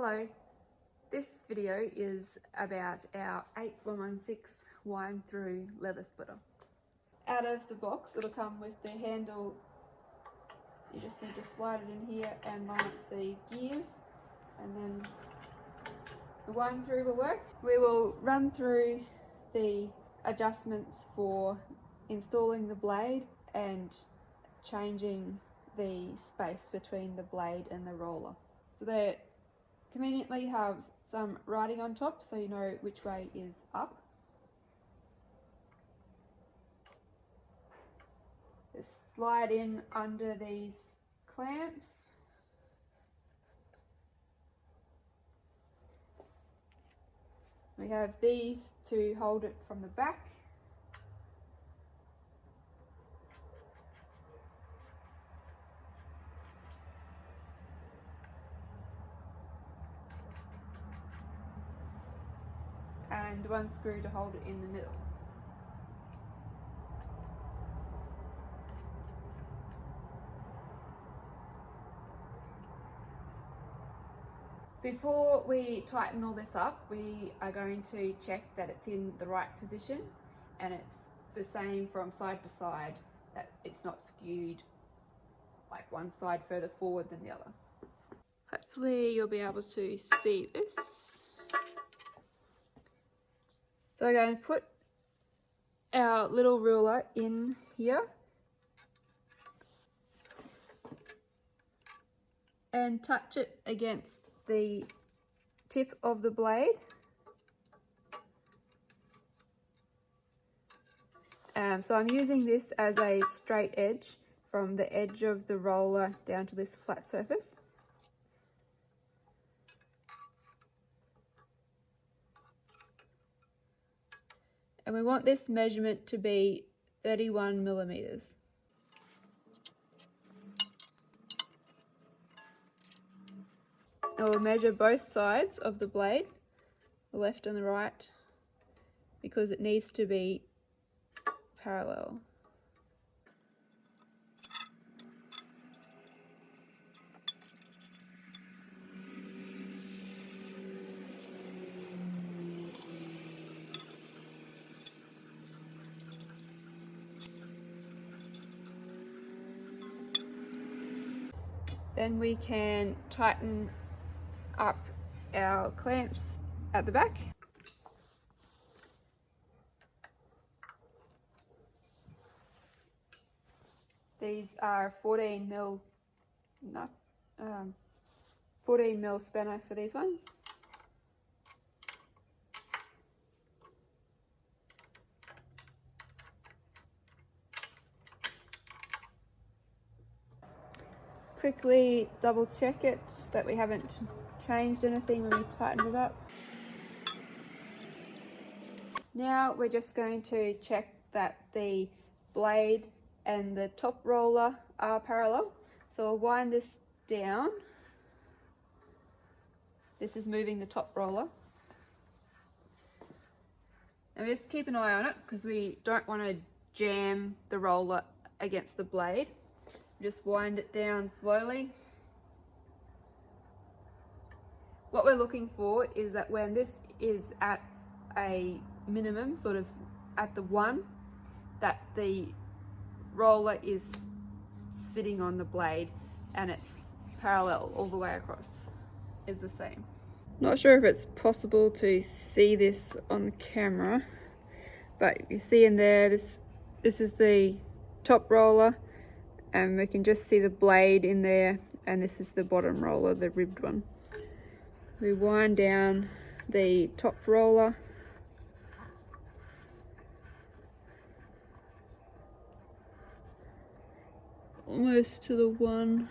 Hello, this video is about our 8116 wind through leather splitter. Out of the box it'll come with the handle. You just need to slide it in here and line up the gears, and then the wind through will work. We will run through the adjustments for installing the blade and changing the space between the blade and the roller. So they conveniently have some writing on top so you know which way is up. Just slide in under these clamps. We have these to hold it from the back. And one screw to hold it in the middle. Before we tighten all this up, we are going to check that it's in the right position and it's the same from side to side, that it's not skewed like one side further forward than the other. Hopefully you'll be able to see this. So we're going to put our little ruler in here and touch it against the tip of the blade. So I'm using this as a straight edge from the edge of the roller down to this flat surface. And we want this measurement to be 31 millimeters. I will measure both sides of the blade, the left and the right, because it needs to be parallel. Then we can tighten up our clamps at the back. These are 14 mil nut, 14 mil spanner for these ones. Quickly double check it that we haven't changed anything when we tightened it up. Now we're just going to check that the blade and the top roller are parallel. So I'll wind this down. This is moving the top roller. And just keep an eye on it because we don't want to jam the roller against the blade. Just wind it down slowly. What we're looking for is that when this is at a minimum, sort of at the 1, that the roller is sitting on the blade and it's parallel all the way across, is the same. Not sure if it's possible to see this on camera, but you see in there, this is the top roller, and we can just see the blade in there, and this is the bottom roller, the ribbed one. We wind down the top roller almost to the 1.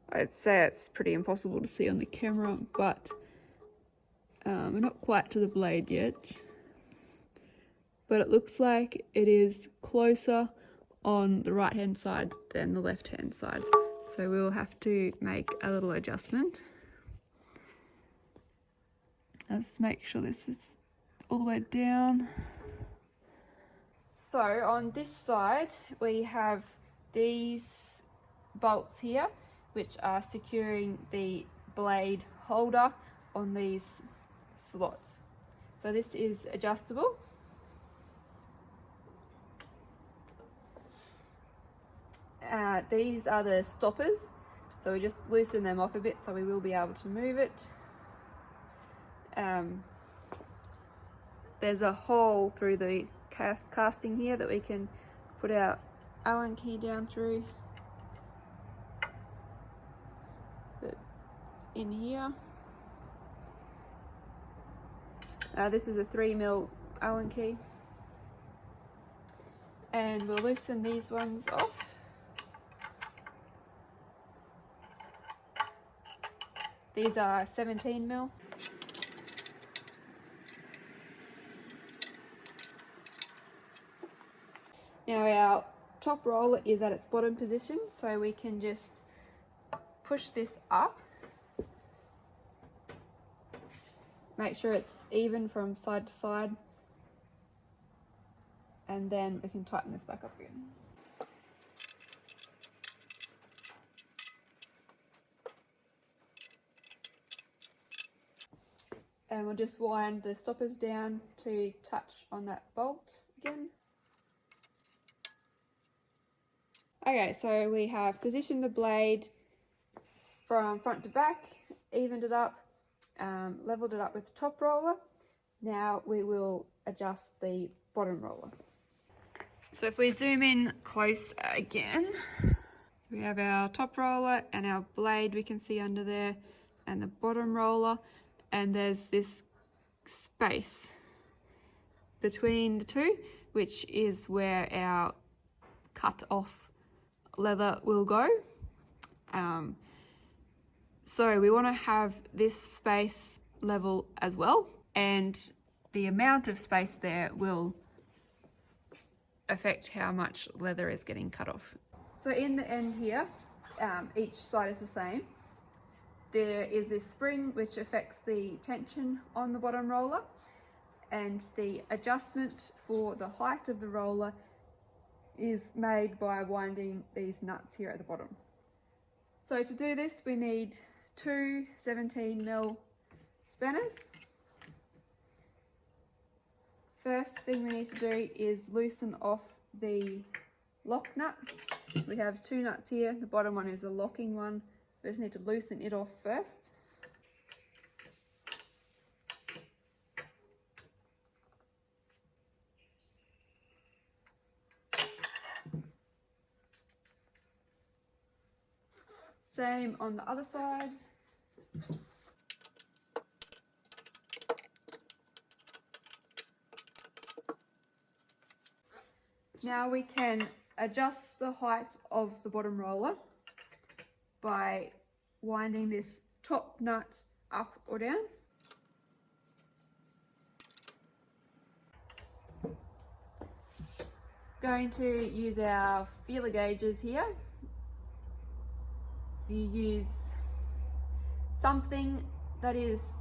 I'd say it's pretty impossible to see on the camera, but we're not quite to the blade yet. But it looks like it is closer on the right hand side than the left hand side. So we'll have to make a little adjustment. Let's make sure this is all the way down. So on this side we have these bolts here which are securing the blade holder on these slots. So this is adjustable. These are the stoppers, so we just loosen them off a bit so we will be able to move it. There's a hole through the casting here that we can put our Allen key down through. In here. This is a 3mm Allen key. And we'll loosen these ones off. These are 17mm. Now our top roller is at its bottom position, so we can just push this up. Make sure it's even from side to side, and then we can tighten this back up again. And we'll just wind the stoppers down to touch on that bolt again. Okay, so we have positioned the blade from front to back, evened it up, leveled it up with the top roller. Now we will adjust the bottom roller. So if we zoom in close again, we have our top roller and our blade we can see under there, and the bottom roller, and there's this space between the two, which is where our cut off leather will go. So we want to have this space level as well, and the amount of space there will affect how much leather is getting cut off. So in the end here, each side is the same. There is this spring which affects the tension on the bottom roller, and the adjustment for the height of the roller is made by winding these nuts here at the bottom. So to do this we need two 17mm spanners. First thing we need to do is loosen off the lock nut. We have two nuts here, the bottom one is a locking one. We just need to loosen it off first. Same on the other side. Now we can adjust the height of the bottom roller by winding this top nut up or down. Going to use our feeler gauges here. You use something that is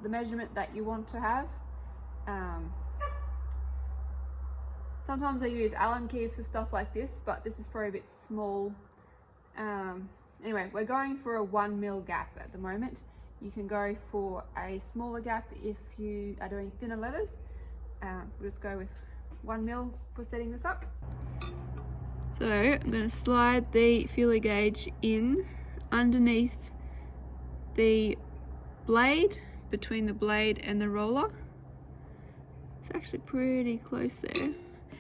the measurement that you want to have. Sometimes I use Allen keys for stuff like this, but this is probably a bit small. Anyway, we're going for a 1mm gap at the moment. You can go for a smaller gap if you are doing thinner leathers. We'll just go with 1mm for setting this up. So I'm going to slide the feeler gauge in underneath the blade, between the blade and the roller. It's actually pretty close there.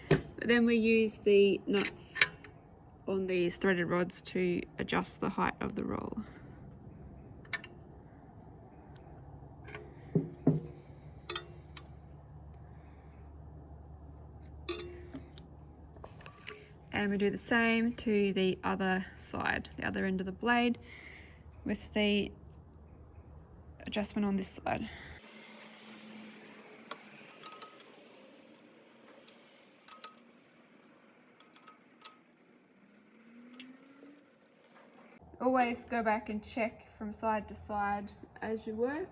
But then we use the nuts on these threaded rods to adjust the height of the roller. And we do the same to the other side, the other end of the blade, with the adjustment on this side. Always go back and check from side to side as you work.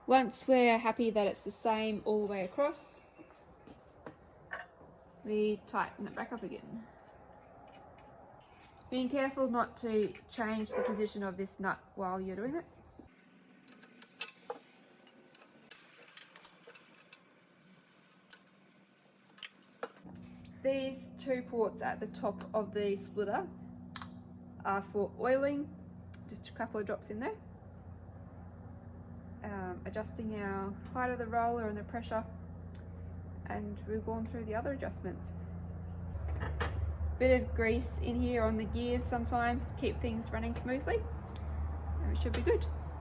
Once we're happy that it's the same all the way across, we tighten it back up again. Being careful not to change the position of this nut while you're doing it. These two ports at the top of the splitter are for oiling, just a couple of drops in there. Adjusting our height of the roller and the pressure, and we've gone through the other adjustments. Bit of grease in here on the gears sometimes keep things running smoothly, and it should be good.